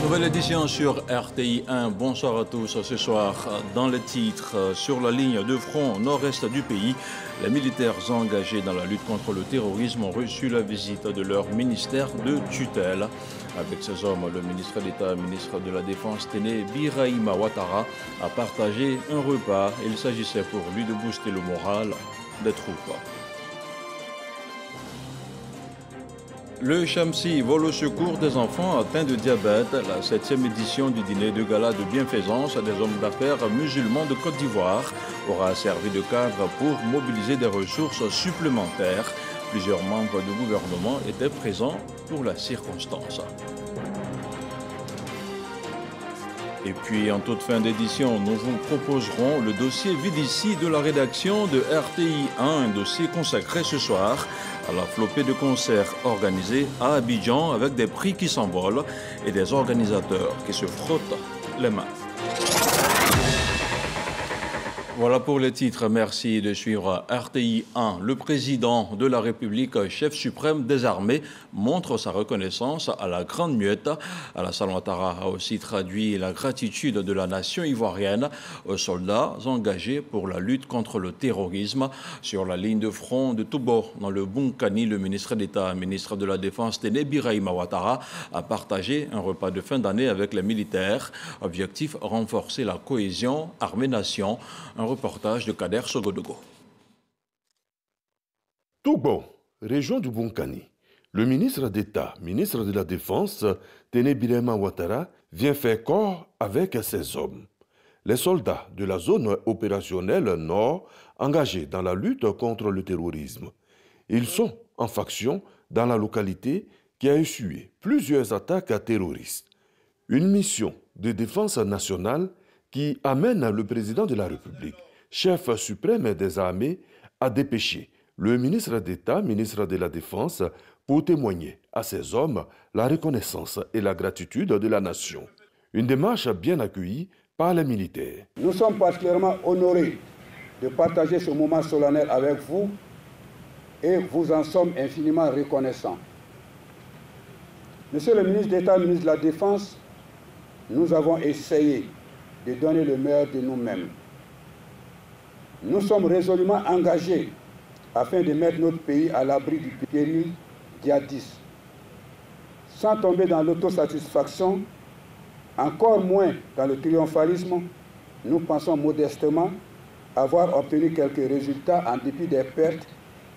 Nouvelle édition sur RTI 1. Bonsoir à tous. Ce soir, dans les titres, sur la ligne de front nord-est du pays, les militaires engagés dans la lutte contre le terrorisme ont reçu la visite de leur ministère de tutelle. Avec ces hommes, le ministre d'État, ministre de la Défense, Téné Birahima Ouattara, a partagé un repas. Il s'agissait pour lui de booster le moral des troupes. Le Chamsi vole au secours des enfants atteints de diabète. La 7e édition du dîner de gala de bienfaisance des hommes d'affaires musulmans de Côte d'Ivoire aura servi de cadre pour mobiliser des ressources supplémentaires. Plusieurs membres du gouvernement étaient présents pour la circonstance. Et puis, en toute fin d'édition, nous vous proposerons le dossier Vidici de la rédaction de RTI 1, un dossier consacré ce soir à la flopée de concerts organisés à Abidjan avec des prix qui s'envolent et des organisateurs qui se frottent les mains. Voilà pour les titres. Merci de suivre RTI 1. Le président de la République, chef suprême des armées, montre sa reconnaissance à la Grande Muette. Alassane Ouattara a aussi traduit la gratitude de la nation ivoirienne aux soldats engagés pour la lutte contre le terrorisme. Sur la ligne de front de Toubo, dans le Bunkani, le ministre d'État, ministre de la Défense, Téné Birahima Ouattara, a partagé un repas de fin d'année avec les militaires. Objectif, renforcer la cohésion armée-nation. Un reportage de Kader Sogodogo. Toubo, région du Bunkani. Le ministre d'État, ministre de la Défense, Téné Birahima Ouattara, vient faire corps avec ses hommes. Les soldats de la zone opérationnelle Nord engagés dans la lutte contre le terrorisme. Ils sont en faction dans la localité qui a essuyé plusieurs attaques terroristes. Une mission de défense nationale qui amène le président de la République, chef suprême des armées, à dépêcher le ministre d'État, ministre de la Défense, pour témoigner à ces hommes la reconnaissance et la gratitude de la nation. Une démarche bien accueillie par les militaires. Nous sommes particulièrement honorés de partager ce moment solennel avec vous et vous en sommes infiniment reconnaissants. Monsieur le ministre d'État, ministre de la Défense, nous avons essayé de donner le meilleur de nous-mêmes. Nous sommes résolument engagés afin de mettre notre pays à l'abri du péril djihadiste. Sans tomber dans l'autosatisfaction, encore moins dans le triomphalisme, nous pensons modestement avoir obtenu quelques résultats en dépit des pertes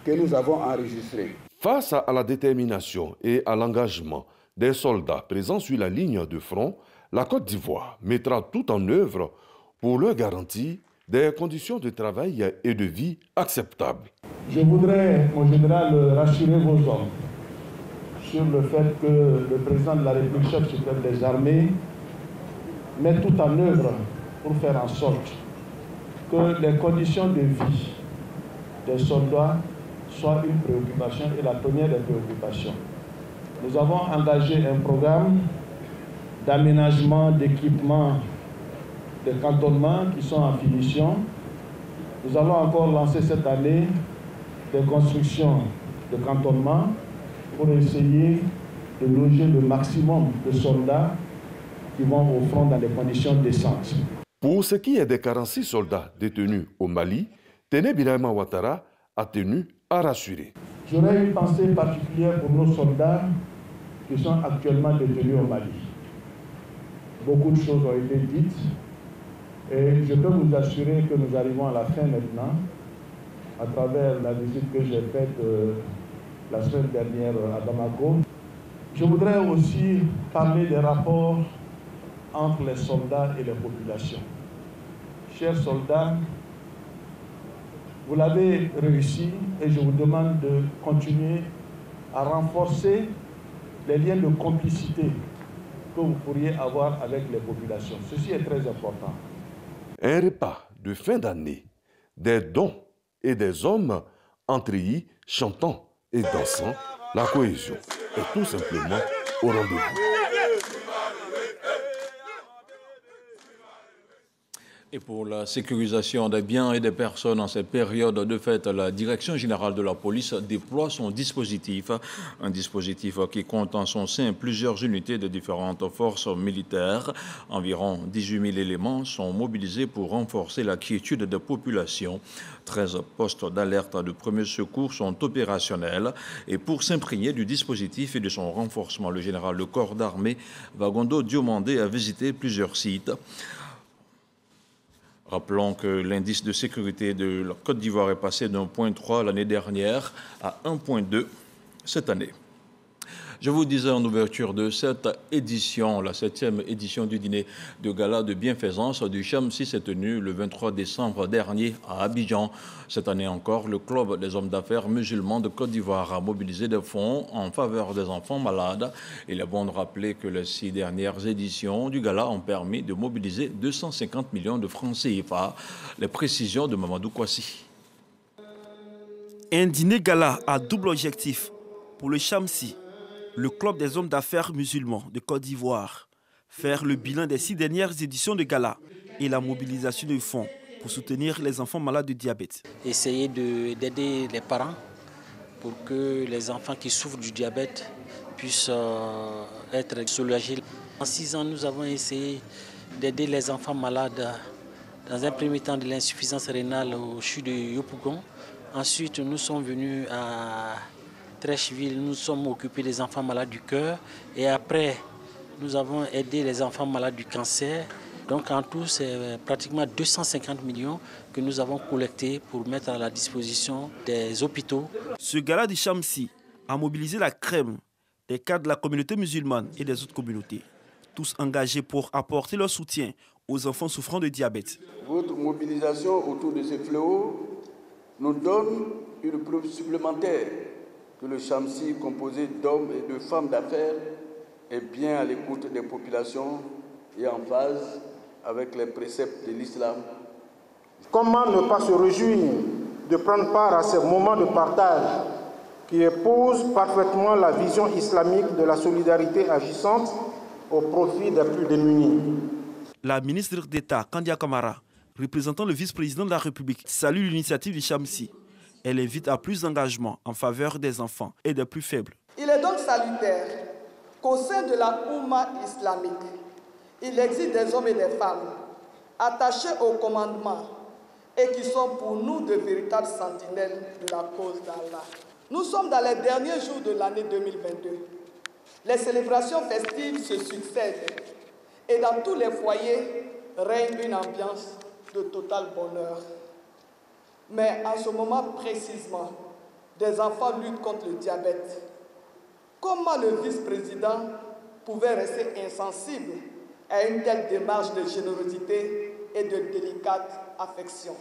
que nous avons enregistrées. Face à la détermination et à l'engagement des soldats présents sur la ligne de front, la Côte d'Ivoire mettra tout en œuvre pour leur garantir des conditions de travail et de vie acceptables. Je voudrais, mon général, rassurer vos hommes sur le fait que le président de la République, chef suprême des armées, met tout en œuvre pour faire en sorte que les conditions de vie des soldats soient une préoccupation et la première des préoccupations. Nous avons engagé un programme d'aménagement, d'équipement, de cantonnements qui sont en finition. Nous allons encore lancer cette année des constructions de cantonnements pour essayer de loger le maximum de soldats qui vont au front dans des conditions décentes. Pour ce qui est des 46 soldats détenus au Mali, Téné Birahima Ouattara a tenu à rassurer. J'aurais une pensée particulière pour nos soldats qui sont actuellement détenus au Mali. Beaucoup de choses ont été dites et je peux vous assurer que nous arrivons à la fin maintenant à travers la visite que j'ai faite la semaine dernière à Bamako. Je voudrais aussi parler des rapports entre les soldats et les populations. Chers soldats, vous l'avez réussi et je vous demande de continuer à renforcer les liens de complicité que vous pourriez avoir avec les populations. Ceci est très important. Un repas de fin d'année, des dons et des hommes en treillis chantant et dansant, la cohésion est tout simplement au rendez-vous. Et pour la sécurisation des biens et des personnes en cette période de fête, la Direction générale de la police déploie son dispositif. Un dispositif qui compte en son sein plusieurs unités de différentes forces militaires. Environ 18 000 éléments sont mobilisés pour renforcer la quiétude des populations. 13 postes d'alerte de premier secours sont opérationnels. Et pour s'imprégner du dispositif et de son renforcement, le général de corps d'armée Vagondo Diomandé a visité plusieurs sites. Rappelons que l'indice de sécurité de la Côte d'Ivoire est passé de 1,3 l'année dernière à 1,2 cette année. Je vous disais en ouverture de cette édition, la 7e édition du dîner de gala de bienfaisance du Chamsi s'est tenue le 23 décembre dernier à Abidjan. Cette année encore, le Club des hommes d'affaires musulmans de Côte d'Ivoire a mobilisé des fonds en faveur des enfants malades. Il est bon de rappeler que les 6 dernières éditions du gala ont permis de mobiliser 250 millions de francs CFA. Les précisions de Mamadou Kouassi. Un dîner gala à double objectif pour le Chamsi, le Club des hommes d'affaires musulmans de Côte d'Ivoire, faire le bilan des 6 dernières éditions de gala et la mobilisation de fonds pour soutenir les enfants malades de diabète. Essayer d'aider les parents pour que les enfants qui souffrent du diabète puissent être soulagés. En 6 ans, nous avons essayé d'aider les enfants malades dans un premier temps de l'insuffisance rénale au CHU de Yopougon. Ensuite, nous sommes venus à Trècheville, nous sommes occupés des enfants malades du cœur et après nous avons aidé les enfants malades du cancer. Donc en tout c'est pratiquement 250 millions que nous avons collectés pour mettre à la disposition des hôpitaux. Ce gala du Chamsi a mobilisé la crème des cadres de la communauté musulmane et des autres communautés, tous engagés pour apporter leur soutien aux enfants souffrant de diabète. Votre mobilisation autour de ce fléau nous donne une preuve supplémentaire que le Chamsi, composé d'hommes et de femmes d'affaires, est bien à l'écoute des populations et en phase avec les préceptes de l'islam. Comment ne pas se réjouir de prendre part à ces moments de partage qui épousent parfaitement la vision islamique de la solidarité agissante au profit des plus démunis. La ministre d'État, Kandia Kamara, représentant le vice-président de la République, salue l'initiative du Chamsi. Elle invite à plus d'engagement en faveur des enfants et des plus faibles. Il est donc salutaire qu'au sein de la Oumma islamique, il existe des hommes et des femmes attachés au commandement et qui sont pour nous de véritables sentinelles de la cause d'Allah. Nous sommes dans les derniers jours de l'année 2022. Les célébrations festives se succèdent et dans tous les foyers règne une ambiance de total bonheur. Mais en ce moment précisément, des enfants luttent contre le diabète. Comment le vice-président pouvait rester insensible à une telle démarche de générosité et de délicate affection?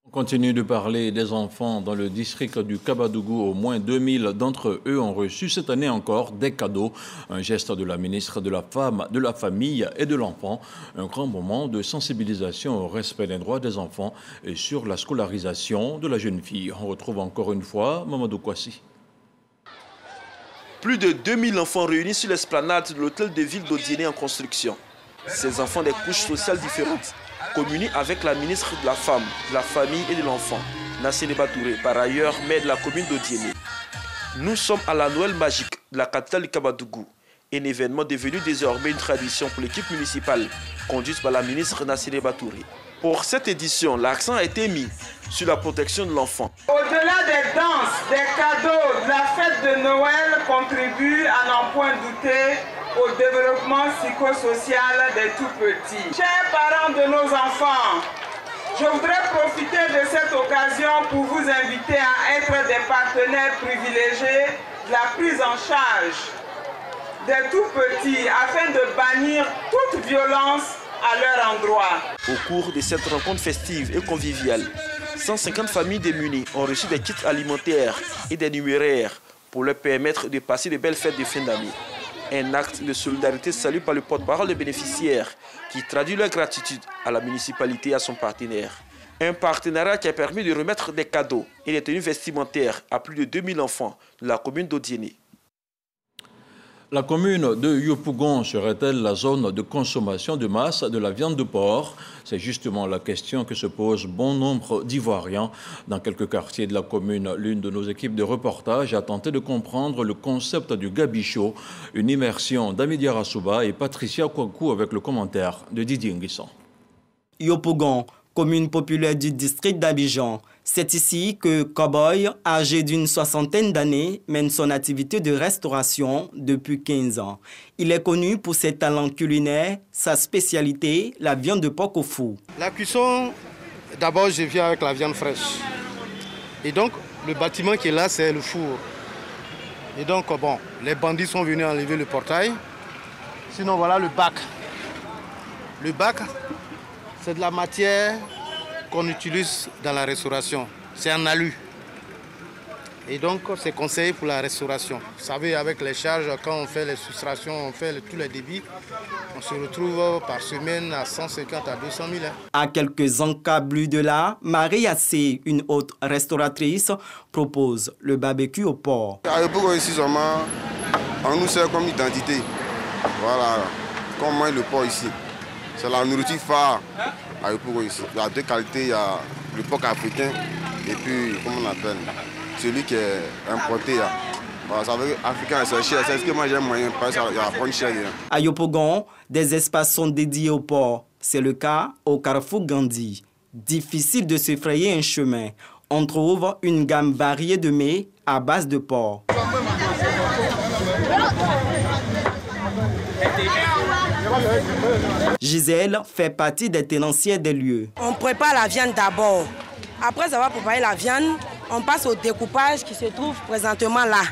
On continue de parler des enfants dans le district du Kabadougou. Au moins 2000 d'entre eux ont reçu cette année encore des cadeaux. Un geste de la ministre de la Femme, de la Famille et de l'Enfant. Un grand moment de sensibilisation au respect des droits des enfants et sur la scolarisation de la jeune fille. On retrouve encore une fois Mamadou Kouassi. Plus de 2000 enfants réunis sur l'esplanade de l'hôtel de ville d'Odiéné en construction. Ces enfants des couches sociales différentes communient avec la ministre de la Femme, de la Famille et de l'Enfant, Nassene Batouré, par ailleurs maire de la commune d'Odiéné. Nous sommes à la Noël magique de la capitale du Kabadougou, un événement devenu désormais une tradition pour l'équipe municipale, conduite par la ministre Nassene Batouré. Pour cette édition, l'accent a été mis sur la protection de l'enfant. Au-delà des danses, des cadeaux, de la fête de Noël contribuent à n'en point douter au développement psychosocial des tout-petits. Chers parents de nos enfants, je voudrais profiter de cette occasion pour vous inviter à être des partenaires privilégiés de la prise en charge des tout-petits afin de bannir toute violence à leur endroit. Au cours de cette rencontre festive et conviviale, 150 familles démunies ont reçu des kits alimentaires et des numéraires pour leur permettre de passer de belles fêtes de fin d'année. Un acte de solidarité salué par le porte-parole des bénéficiaires qui traduit leur gratitude à la municipalité et à son partenaire. Un partenariat qui a permis de remettre des cadeaux et des tenues vestimentaires à plus de 2000 enfants de la commune d'Odiéné. La commune de Yopougon serait-elle la zone de consommation de masse de la viande de porc? C'est justement la question que se pose bon nombre d'Ivoiriens. Dans quelques quartiers de la commune, l'une de nos équipes de reportage a tenté de comprendre le concept du gabichot, une immersion d'Amidia Rassouba et Patricia Kouakou avec le commentaire de Didier Nguisson. Yopougon, commune populaire du district d'Abidjan. C'est ici que Cowboy, âgé d'une 60aine d'années, mène son activité de restauration depuis 15 ans. Il est connu pour ses talents culinaires, sa spécialité, la viande de porc au four. La cuisson, d'abord je viens avec la viande fraîche. Et donc le bâtiment qui est là, c'est le four. Et donc bon, les bandits sont venus enlever le portail. Sinon voilà le bac. Le bac, c'est de la matière qu'on utilise dans la restauration. C'est en alu. Et donc, c'est conseillé pour la restauration. Vous savez, avec les charges, quand on fait les soustractions, on fait tous les débits, on se retrouve par semaine à 150 à 200 000. À quelques encablures de là, Marie Assé, une autre restauratrice, propose le barbecue au porc. À l'époque, ici, on nous sert comme identité. Voilà, qu'on mange le porc ici. C'est la nourriture phare. Ici. Il y a deux qualités, il y a le porc africain et puis, comment on appelle, celui qui est importé. Voilà, ça veut dire africain, c'est cher, c'est ce que moi j'aime moyen, parce qu'il y a la bonne chair. À Yopougon, des espaces sont dédiés au porc. C'est le cas au carrefour Gandhi. Difficile de se frayer un chemin. On trouve une gamme variée de mets à base de porc. Gisèle fait partie des tenancières des lieux. On prépare la viande d'abord. Après avoir préparé la viande, on passe au découpage qui se trouve présentement là.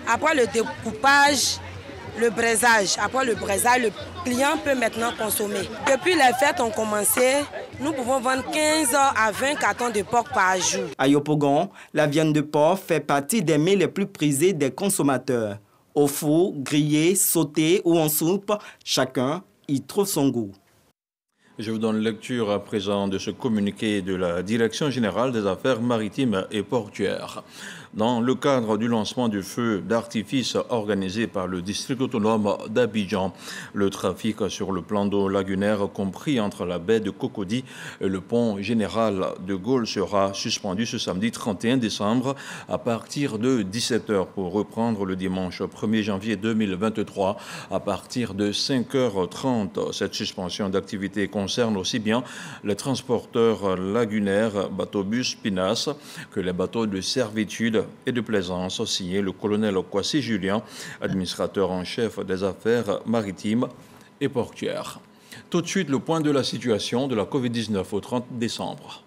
Après le découpage, le braisage. Après le braisage, le client peut maintenant consommer. Depuis les fêtes ont commencé, nous pouvons vendre 15 à 20 cartons de porc par jour. À Yopougon, la viande de porc fait partie des mets les plus prisés des consommateurs. Au four, grillé, sauté ou en soupe, chacun y trouve son goût. Je vous donne lecture à présent de ce communiqué de la Direction générale des affaires maritimes et portuaires. Dans le cadre du lancement du feu d'artifice organisé par le district autonome d'Abidjan, le trafic sur le plan d'eau lagunaire compris entre la baie de Cocody et le pont général de Gaulle sera suspendu ce samedi 31 décembre à partir de 17h pour reprendre le dimanche 1er janvier 2023 à partir de 5h30. Cette suspension d'activité concerne aussi bien les transporteurs lagunaires, bateaux-bus Pinas, que les bateaux de servitude et de plaisance, signé le colonel Kwasi Julien, administrateur en chef des affaires maritimes et portuaires. Tout de suite, le point de la situation de la Covid-19 au 30 décembre.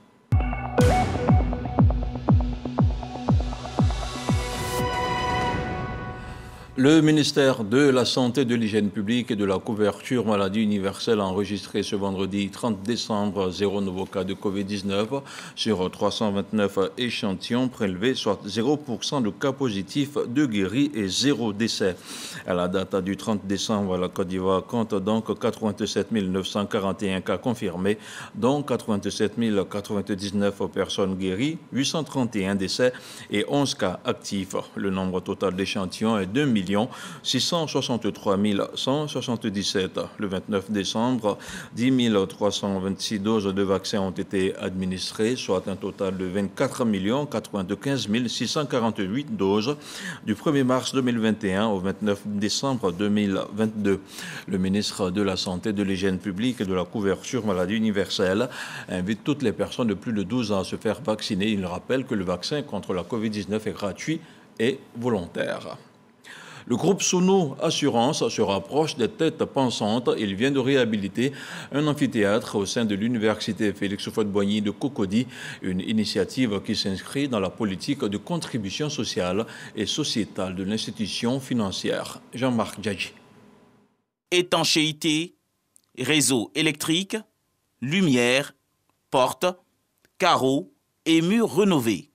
Le ministère de la Santé, de l'Hygiène publique et de la couverture maladie universelle a enregistré ce vendredi 30 décembre 0 nouveau cas de Covid-19 sur 329 échantillons prélevés, soit 0% de cas positifs, 2 guéris et 0 décès. À la date du 30 décembre, la Côte d'Ivoire compte donc 87 941 cas confirmés, dont 87 099 personnes guéries, 831 décès et 11 cas actifs. Le nombre total d'échantillons est 2 663 177. Le 29 décembre, 10 326 doses de vaccins ont été administrées, soit un total de 24 95 648 doses du 1er mars 2021 au 29 décembre 2022. Le ministre de la Santé, de l'Hygiène publique et de la couverture maladie universelle invite toutes les personnes de plus de 12 ans à se faire vacciner. Il rappelle que le vaccin contre la Covid-19 est gratuit et volontaire. Le groupe Sounou Assurance se rapproche des têtes pensantes. Il vient de réhabiliter un amphithéâtre au sein de l'université Félix Houphouët-Boigny de Cocody, une initiative qui s'inscrit dans la politique de contribution sociale et sociétale de l'institution financière. Jean-Marc Djadji. Étanchéité, réseau électrique, lumière, portes, carreaux et murs rénovés.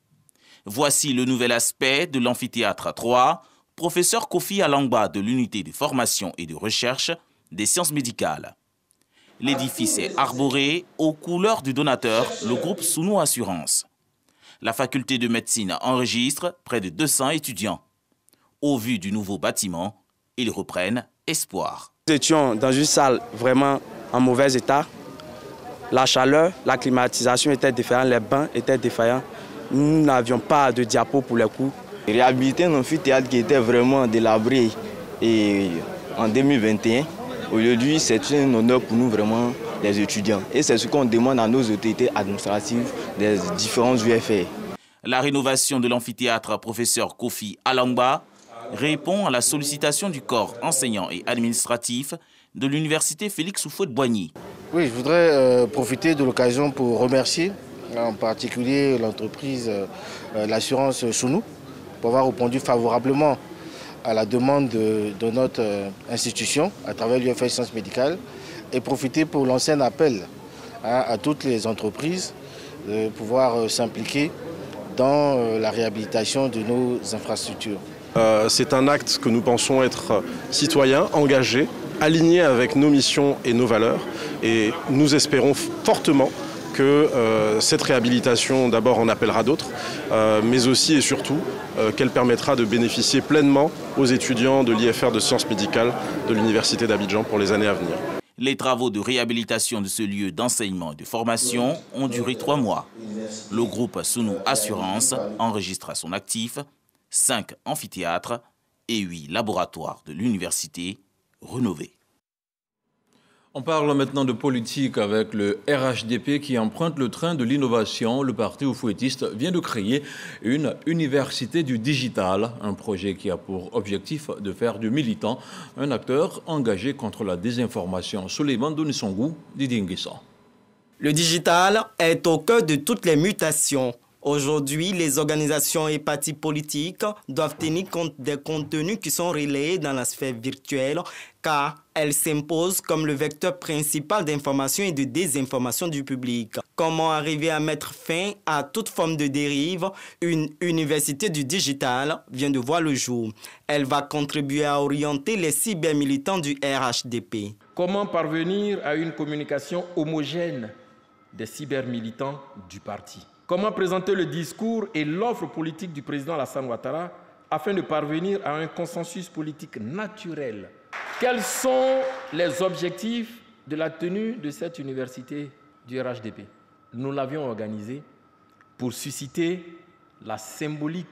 Voici le nouvel aspect de l'amphithéâtre 3, professeur Kofi Alangba de l'unité de formation et de recherche des sciences médicales. L'édifice est arboré aux couleurs du donateur, le groupe Sounou Assurance. La faculté de médecine enregistre près de 200 étudiants. Au vu du nouveau bâtiment, Ils reprennent espoir. Nous étions dans une salle vraiment en mauvais état. La chaleur, la climatisation était défaillante, les bains étaient défaillants. Nous n'avions pas de diapo pour les cours. Réhabiliter un amphithéâtre qui était vraiment délabré et en 2021, aujourd'hui c'est un honneur pour nous vraiment les étudiants. Et c'est ce qu'on demande à nos autorités administratives des différents UFR. La rénovation de l'amphithéâtre professeur Kofi Alangba répond à la sollicitation du corps enseignant et administratif de l'université Félix Houphouët-Boigny. Oui, je voudrais profiter de l'occasion pour remercier en particulier l'entreprise l'assurance Sounou pour avoir répondu favorablement à la demande de notre institution à travers l'UFR Sciences Médicales et profiter pour lancer un appel à toutes les entreprises de pouvoir s'impliquer dans la réhabilitation de nos infrastructures. C'est un acte que nous pensons être citoyen, engagé, aligné avec nos missions et nos valeurs. Et nous espérons fortement que cette réhabilitation d'abord en appellera d'autres, mais aussi et surtout qu'elle permettra de bénéficier pleinement aux étudiants de l'IFR de sciences médicales de l'Université d'Abidjan pour les années à venir. Les travaux de réhabilitation de ce lieu d'enseignement et de formation ont duré 3 mois. Le groupe Sounou Assurance enregistre à son actif 5 amphithéâtres et 8 laboratoires de l'université rénovés. On parle maintenant de politique avec le RHDP qui emprunte le train de l'innovation. Le parti oufouettiste vient de créer une université du digital, un projet qui a pour objectif de faire du militant un acteur engagé contre la désinformation. Souleymane Donissongou, Didi Nguissan. Le digital est au cœur de toutes les mutations. Aujourd'hui, les organisations et partis politiques doivent tenir compte des contenus qui sont relayés dans la sphère virtuelle car elles s'imposent comme le vecteur principal d'information et de désinformation du public. Comment arriver à mettre fin à toute forme de dérive? Une université du digital vient de voir le jour. Elle va contribuer à orienter les cybermilitants du RHDP. Comment parvenir à une communication homogène des cybermilitants du parti? Comment présenter le discours et l'offre politique du président Alassane Ouattara afin de parvenir à un consensus politique naturel? Quels sont les objectifs de la tenue de cette université du RHDP? Nous l'avions organisée pour susciter la symbolique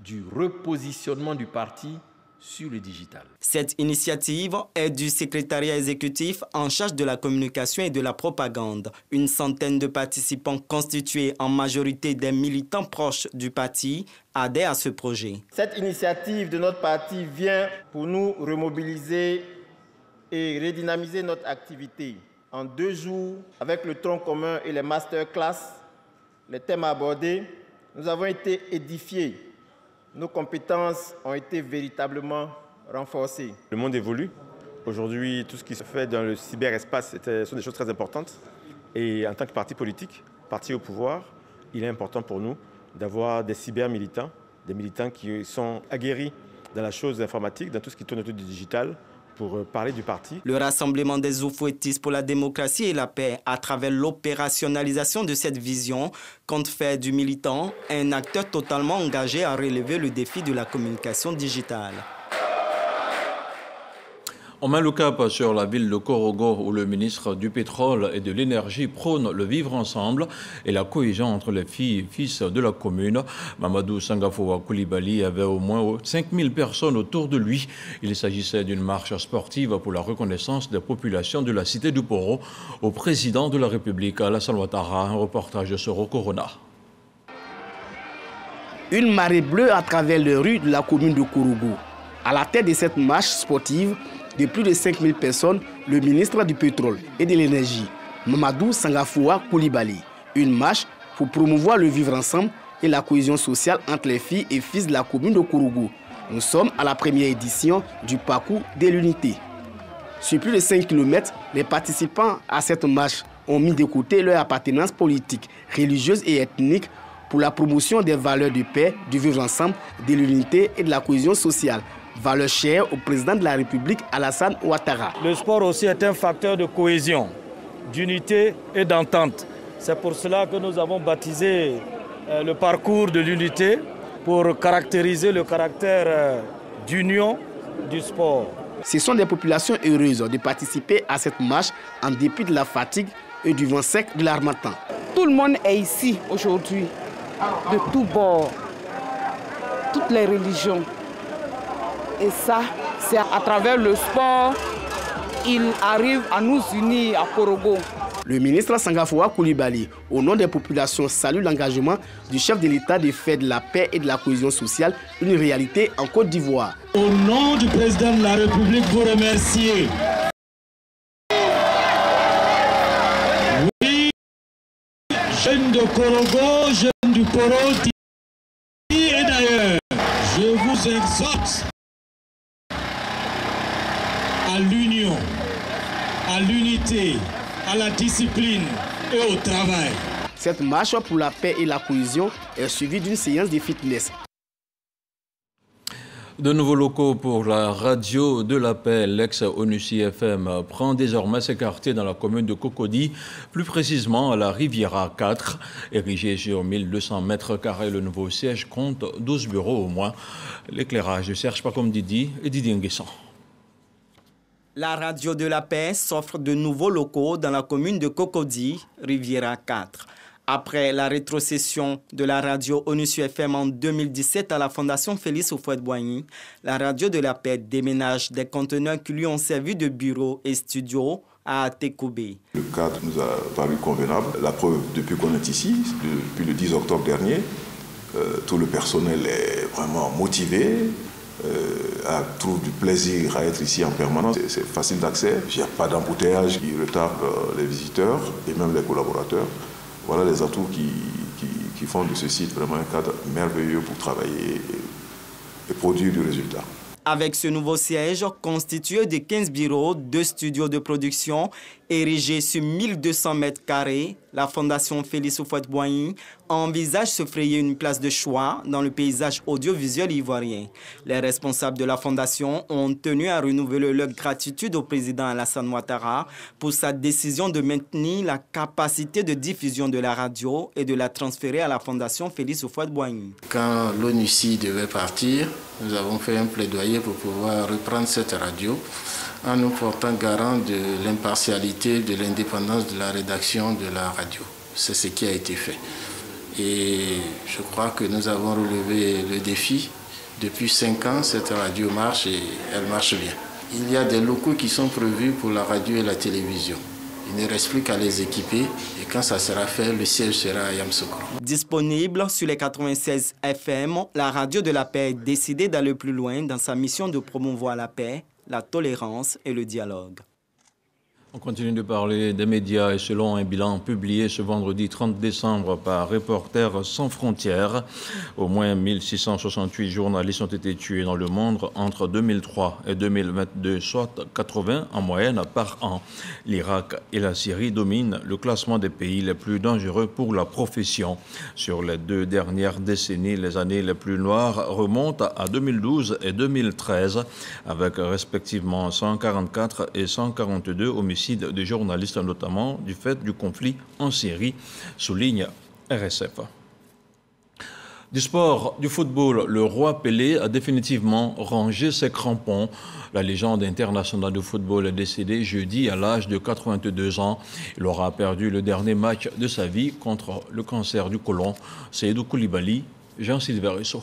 du repositionnement du parti sur le digital. Cette initiative est du secrétariat exécutif en charge de la communication et de la propagande. Une centaine de participants constitués en majorité des militants proches du parti adhèrent à ce projet. Cette initiative de notre parti vient pour nous remobiliser et redynamiser notre activité. En 2 jours, avec le tronc commun et les masterclass, les thèmes abordés, nous avons été édifiés. Nos compétences ont été véritablement renforcées. Le monde évolue. Aujourd'hui, tout ce qui se fait dans le cyberespace sont des choses très importantes. Et en tant que parti politique, parti au pouvoir, il est important pour nous d'avoir des cybermilitants, des militants qui sont aguerris dans la chose informatique, dans tout ce qui tourne autour du digital, pour parler du parti. Le rassemblement des oufouettistes pour la démocratie et la paix à travers l'opérationnalisation de cette vision compte faire du militant un acteur totalement engagé à relever le défi de la communication digitale. On met le cap sur la ville de Korogo où le ministre du Pétrole et de l'Énergie prône le vivre ensemble et la cohésion entre les filles et fils de la commune. Mamadou Sangafoua Koulibaly avait au moins 5000 personnes autour de lui. Il s'agissait d'une marche sportive pour la reconnaissance des populations de la cité du Poro au président de la République, Alassane Ouattara. Un reportage de Soro Corona. Une marée bleue à travers les rues de la commune de Korogo. À la tête de cette marche sportive, de plus de 5000 personnes, le ministre du Pétrole et de l'Énergie, Mamadou Sangafoua Koulibaly. Une marche pour promouvoir le vivre ensemble et la cohésion sociale entre les filles et fils de la commune de Korogo. Nous sommes à la première édition du parcours de l'unité. Sur plus de 5 km, les participants à cette marche ont mis de côté leur appartenance politique, religieuse et ethnique pour la promotion des valeurs de paix, du vivre ensemble, de l'unité et de la cohésion sociale. Valeur chère au président de la République, Alassane Ouattara. Le sport aussi est un facteur de cohésion, d'unité et d'entente. C'est pour cela que nous avons baptisé le parcours de l'unité pour caractériser le caractère d'union du sport. Ce sont des populations heureuses de participer à cette marche en dépit de la fatigue et du vent sec de l'harmattan. Tout le monde est ici aujourd'hui, de tous bords, toutes les religions. Et ça, c'est à travers le sport, il arrive à nous unir à Korogo. Le ministre Sangafoua Koulibaly, au nom des populations, salue l'engagement du chef de l'État de faire de la paix et de la cohésion sociale une réalité en Côte d'Ivoire. Au nom du président de la République, vous remercier. Oui, jeunes de Korogo, jeunes du Poro, et d'ailleurs, je vous exhorte à l'union, à l'unité, à la discipline et au travail. Cette marche pour la paix et la cohésion est suivie d'une séance de fitness. De nouveaux locaux pour la radio de la paix, l'ex-ONUCI FM prend désormais ses quartiers dans la commune de Cocody, plus précisément à la Riviera 4. Érigé sur 1200 mètres carrés, le nouveau siège compte 12 bureaux au moins. L'éclairage de Serge Pacom-Didi et Didier Nguessan. La radio de la paix s'offre de nouveaux locaux dans la commune de Cocody, Riviera 4. Après la rétrocession de la radio ONUCI FM en 2017 à la Fondation Félix Houphouët-Boigny, la radio de la paix déménage des conteneurs qui lui ont servi de bureau et studio à Tekobé. Le cadre nous a paru convenable. La preuve, depuis qu'on est ici, depuis le 10 octobre dernier, tout le personnel est vraiment motivé. Trouve du plaisir à être ici en permanence. C'est facile d'accès, il n'y a pas d'embouteillage qui retarde les visiteurs et même les collaborateurs. Voilà les atouts qui font de ce site vraiment un cadre merveilleux pour travailler et produire du résultat. Avec ce nouveau siège constitué de 15 bureaux, 2 studios de production, érigés sur 1200 mètres carrés, la Fondation Félix Houphouët-Boigny envisage se frayer une place de choix dans le paysage audiovisuel ivoirien. Les responsables de la Fondation ont tenu à renouveler leur gratitude au président Alassane Ouattara pour sa décision de maintenir la capacité de diffusion de la radio et de la transférer à la Fondation Félix Houphouët-Boigny. Quand l'ONUCI devait partir, nous avons fait un plaidoyer pour pouvoir reprendre cette radio en nous portant garant de l'impartialité, de l'indépendance de la rédaction de la radio. C'est ce qui a été fait. Et je crois que nous avons relevé le défi. Depuis 5 ans, cette radio marche et elle marche bien. Il y a des locaux qui sont prévus pour la radio et la télévision. Il ne reste plus qu'à les équiper et quand ça sera fait, le siège sera à Yamoussoukro. Disponible sur les 96 FM, la radio de la paix est décidée d'aller plus loin dans sa mission de promouvoir la paix, la tolérance et le dialogue. On continue de parler des médias et selon un bilan publié ce vendredi 30 décembre par Reporters sans frontières, au moins 1668 journalistes ont été tués dans le monde entre 2003 et 2022, soit 80 en moyenne par an. L'Irak et la Syrie dominent le classement des pays les plus dangereux pour la profession. Sur les 2 dernières décennies, les années les plus noires remontent à 2012 et 2013, avec respectivement 144 et 142 homicides de journalistes, notamment du fait du conflit en Syrie, souligne RSF. Du sport, du football, le roi Pelé a définitivement rangé ses crampons. La légende internationale de football est décédée jeudi à l'âge de 82 ans. Il aura perdu le dernier match de sa vie contre le cancer du côlon. Seydou Koulibaly, Jean-Sylvain Russo.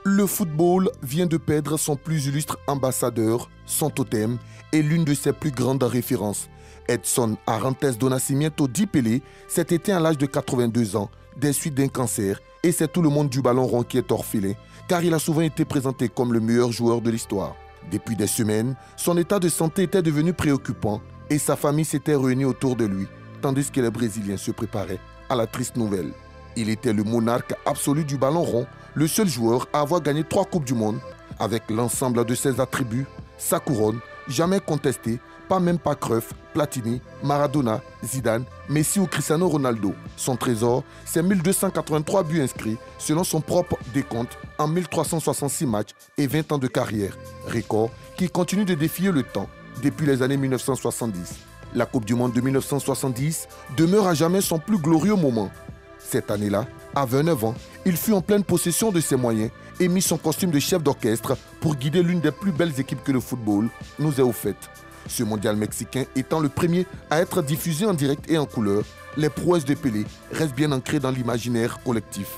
Le football vient de perdre son plus illustre ambassadeur, son totem, et l'une de ses plus grandes références. Edson Arantes do Nascimento Di Pelé s'est éteint à l'âge de 82 ans, des suites d'un cancer, et c'est tout le monde du ballon rond qui est orphelin, car il a souvent été présenté comme le meilleur joueur de l'histoire. Depuis des semaines, son état de santé était devenu préoccupant, et sa famille s'était réunie autour de lui, tandis que les Brésiliens se préparaient à la triste nouvelle. Il était le monarque absolu du ballon rond, le seul joueur à avoir gagné 3 Coupes du Monde, avec l'ensemble de ses attributs, sa couronne, jamais contestée, pas même par Cruyff, Platini, Maradona, Zidane, Messi ou Cristiano Ronaldo. Son trésor, c'est 1283 buts inscrits selon son propre décompte en 1366 matchs et 20 ans de carrière. Record qui continue de défier le temps depuis les années 1970. La Coupe du Monde de 1970 demeure à jamais son plus glorieux moment. Cette année-là, à 29 ans, il fut en pleine possession de ses moyens et mis son costume de chef d'orchestre pour guider l'une des plus belles équipes que le football nous ait offertes. Ce mondial mexicain étant le premier à être diffusé en direct et en couleur, les prouesses de Pelé restent bien ancrées dans l'imaginaire collectif.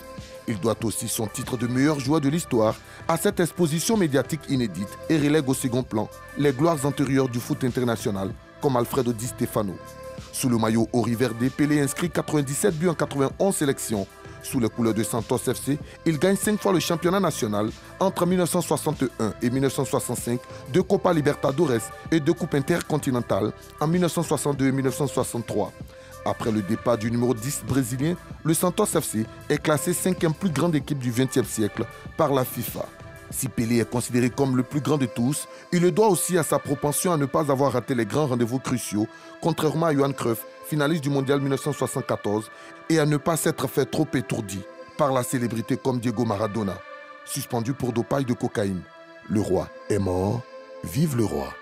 Il doit aussi son titre de meilleur joueur de l'histoire à cette exposition médiatique inédite et relègue au second plan les gloires antérieures du foot international comme Alfredo Di Stefano. Sous le maillot Auriverde, Pelé inscrit 97 buts en 91 sélections. Sous les couleurs de Santos FC, il gagne 5 fois le championnat national entre 1961 et 1965, 2 Copa Libertadores et 2 Coupes intercontinentales en 1962 et 1963. Après le départ du numéro 10 brésilien, le Santos FC est classé 5e plus grande équipe du XXe siècle par la FIFA. Si Pelé est considéré comme le plus grand de tous, il le doit aussi à sa propension à ne pas avoir raté les grands rendez-vous cruciaux, contrairement à Johan Cruyff, finaliste du Mondial 1974, et à ne pas s'être fait trop étourdi par la célébrité comme Diego Maradona, suspendu pour dopage de cocaïne. Le roi est mort, vive le roi.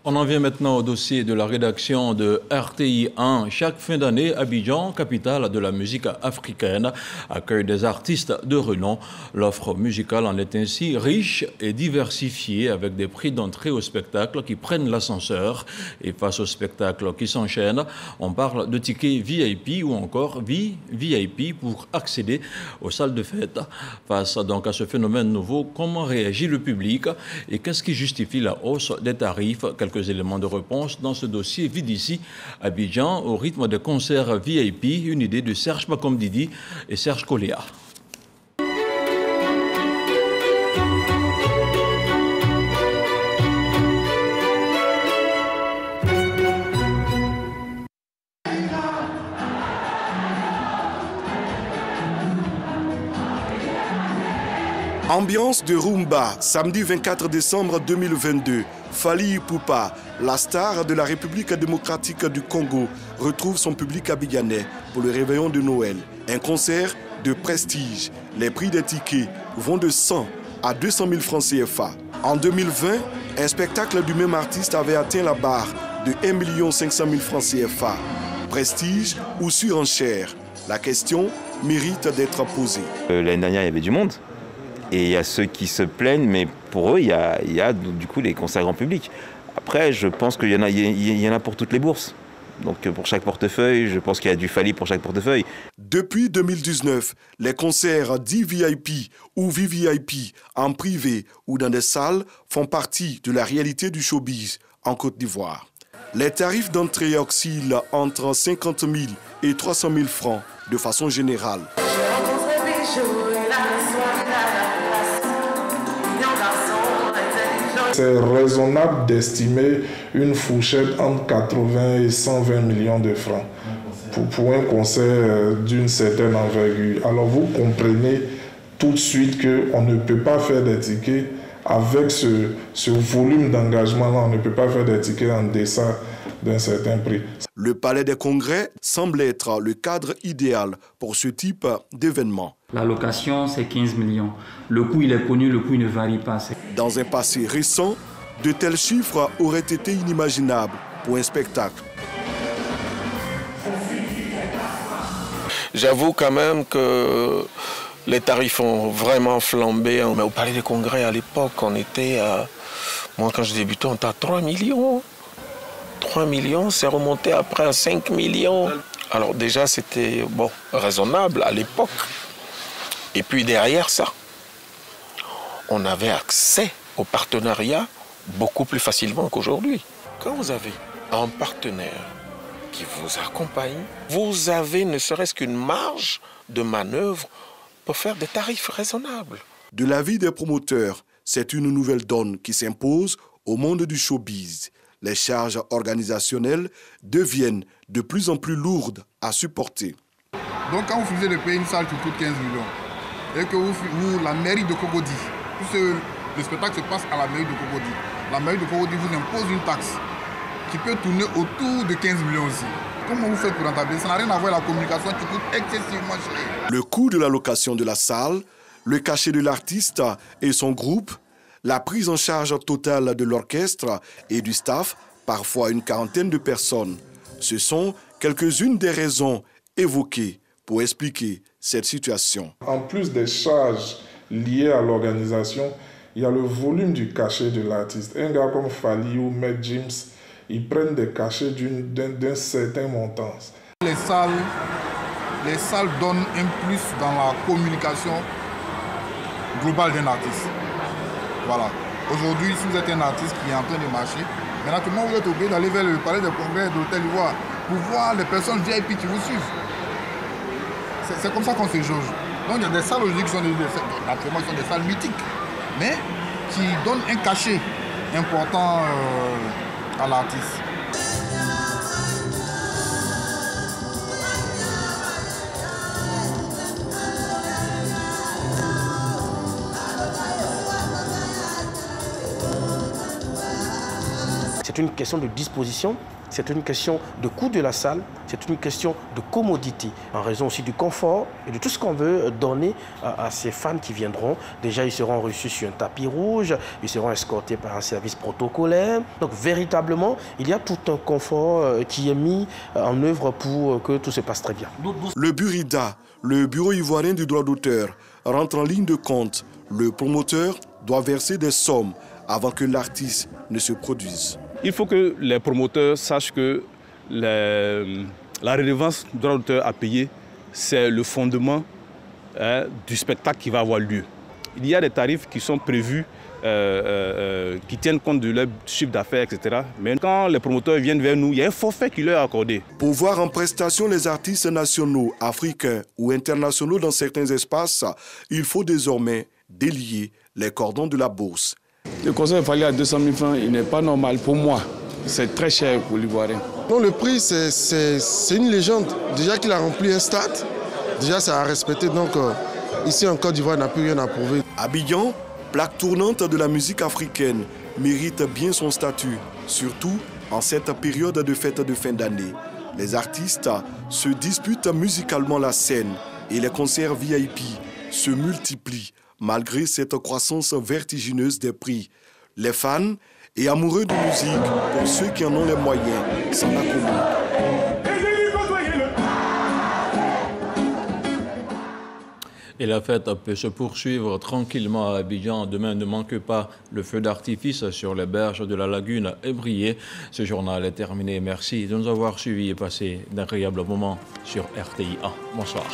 On en vient maintenant au dossier de la rédaction de RTI 1. Chaque fin d'année, Abidjan, capitale de la musique africaine, accueille des artistes de renom. L'offre musicale en est ainsi riche et diversifiée avec des prix d'entrée au spectacle qui prennent l'ascenseur. Et face aux spectacles qui s'enchaînent, on parle de tickets VIP ou encore VIP pour accéder aux salles de fête. Face donc à ce phénomène nouveau, comment réagit le public et qu'est-ce qui justifie la hausse des tarifs? Quelques éléments de réponse dans ce dossier vide ici, Abidjan, au rythme des concerts VIP, une idée de Serge Makomdidi et Serge Coléa. Ambiance de rumba, samedi 24 décembre 2022. Fally Ipupa, la star de la République démocratique du Congo, retrouve son public abidjanais pour le réveillon de Noël. Un concert de prestige. Les prix des tickets vont de 100 à 200 000 francs CFA. En 2020, un spectacle du même artiste avait atteint la barre de 1 500 000 francs CFA. Prestige ou surenchère? La question mérite d'être posée. L'année dernière, il y avait du monde. Et il y a ceux qui se plaignent, mais pour eux, il y a du coup les concerts grand public. Après, je pense qu'il y en a pour toutes les bourses. Donc pour chaque portefeuille, je pense qu'il y a du Fally pour chaque portefeuille. Depuis 2019, les concerts dits VIP ou VVIP en privé ou dans des salles font partie de la réalité du showbiz en Côte d'Ivoire. Les tarifs d'entrée oscillent entre 50 000 et 300 000 francs de façon générale. C'est raisonnable d'estimer une fourchette entre 80 et 120 millions de francs pour un concert d'une certaine envergure. Alors vous comprenez tout de suite qu'on ne peut pas faire des tickets avec ce volume d'engagement-là. On ne peut pas faire des tickets en deçà d'un certain prix. Le Palais des Congrès semble être le cadre idéal pour ce type d'événement. La location, c'est 15 millions. Le coût, il est connu, le coût il ne varie pas. Dans un passé récent, de tels chiffres auraient été inimaginables pour un spectacle. J'avoue quand même que les tarifs ont vraiment flambé. Mais au Palais des Congrès, à l'époque, on était à... Moi, quand je débutais, on était à 3 millions. 3 millions, c'est remonté après à 5 millions. Alors déjà, c'était raisonnable à l'époque. Et puis derrière ça, on avait accès au partenariat beaucoup plus facilement qu'aujourd'hui. Quand vous avez un partenaire qui vous accompagne, vous avez ne serait-ce qu'une marge de manœuvre pour faire des tarifs raisonnables. De l'avis des promoteurs, c'est une nouvelle donne qui s'impose au monde du showbiz. Les charges organisationnelles deviennent de plus en plus lourdes à supporter. Donc quand vous faisiez de payer une salle qui coûte 15 millions, et que la mairie de Cocody, puisque le spectacle se passe à la mairie de Cocody, la mairie de Cocody vous impose une taxe qui peut tourner autour de 15 millions aussi. Comment vous faites pour rentabiliser? Ça n'a rien à voir avec la communication qui coûte excessivement cher. Le coût de la location de la salle, le cachet de l'artiste et son groupe, la prise en charge totale de l'orchestre et du staff, parfois une quarantaine de personnes. Ce sont quelques-unes des raisons évoquées pour expliquer cette situation. En plus des charges liées à l'organisation, il y a le volume du cachet de l'artiste. Un gars comme Fally ou Matt James, ils prennent des cachets d'un certain montant. Les salles donnent un plus dans la communication globale d'un artiste. Voilà. Aujourd'hui, si vous êtes un artiste qui est en train de marcher, maintenant vous êtes obligé d'aller vers le palais des congrès de l'Hôtel Ivoire pour voir les personnes VIP qui vous suivent. C'est comme ça qu'on se jauge. Donc il y a des salles aujourd'hui qui sont des salles mythiques, mais qui donnent un cachet important à l'artiste. C'est une question de disposition, c'est une question de coût de la salle, c'est une question de commodité, en raison aussi du confort et de tout ce qu'on veut donner à ces fans qui viendront. Déjà, ils seront reçus sur un tapis rouge, ils seront escortés par un service protocolaire. Donc, véritablement, il y a tout un confort qui est mis en œuvre pour que tout se passe très bien. Le Burida, le Bureau ivoirien du droit d'auteur, rentre en ligne de compte. Le promoteur doit verser des sommes avant que l'artiste ne se produise. Il faut que les promoteurs sachent que la redevance du droit d'auteur à payer, c'est le fondement du spectacle qui va avoir lieu. Il y a des tarifs qui sont prévus, qui tiennent compte de leur chiffre d'affaires, etc. Mais quand les promoteurs viennent vers nous, il y a un forfait qui leur est accordé. Pour voir en prestation les artistes nationaux, africains ou internationaux dans certains espaces, il faut désormais délier les cordons de la bourse. Le concert Fally à 200 000 francs, il n'est pas normal pour moi. C'est très cher pour l'Ivoirien. Non, le prix, c'est une légende. Déjà qu'il a rempli un stade, déjà ça a respecté. Donc ici en Côte d'Ivoire, il n'a plus rien à prouver. Abidjan, plaque tournante de la musique africaine, mérite bien son statut, surtout en cette période de fête de fin d'année. Les artistes se disputent musicalement la scène et les concerts VIP se multiplient malgré cette croissance vertigineuse des prix. Les fans et amoureux de musique, pour ceux qui en ont les moyens, s'en accommodent. Et la fête peut se poursuivre tranquillement à Abidjan. Demain, ne manque pas le feu d'artifice sur les berges de la lagune Ébrié. Ce journal est terminé. Merci de nous avoir suivis et passé d'agréables moments sur RTI 1. Bonsoir.